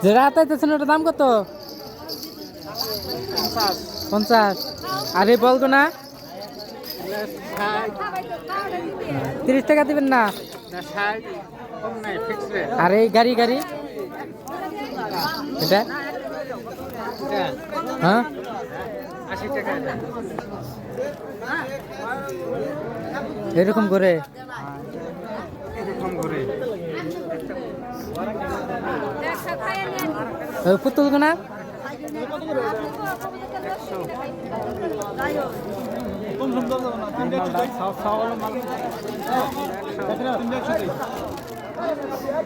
যে রাত আইতেছেন ওটার দাম কত? 50। আর এই বলতো না 30 টাকা দিবেন না? আর এই গাড়ি গাড়ি এটা হ্যাঁ 80 টাকা। এরকম করে এরকম করে পুতুল না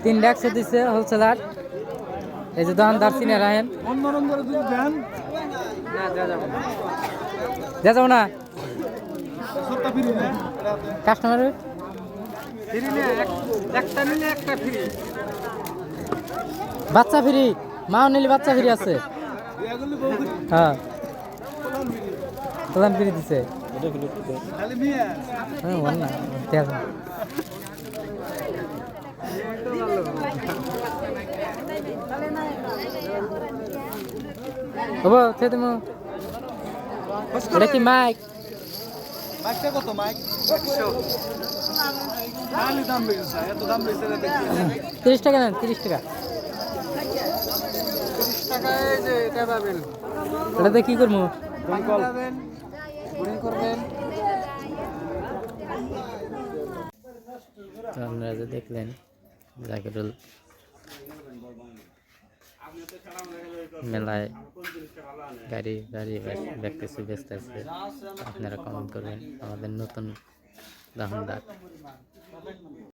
তিন 100 দিচ্ছে হোলসেলার। এই যে দোকানদার চিনে রাখেন যা যাবো না কাস্টমার একটা নিলে একটা ফ্রি। বাচ্চা ফ্রি মাও নিলে বাচ্চা ফ্রি আছে। হ্যাঁ প্রধান ফ্রি দিছে। হ্যাঁ বল না হবো তুমি এটা কি মাইক? মাইকটা কত মাইক? 100। দাম বেশি এত দাম বেশি 30 টাকা নেন 30 টাকা। 30 টাকায় যে এটা পাবেন। এটাতে কি করবো? বোরিং করবেন। তো আপনারা যে দেখলেন জাকিরুল মেলায় গাড়ি গাড়ি ব্যক্তি ব্যস্ত আছে। আপনারা কমেন্ট করবেন আমাদের নতুন দোকানদার।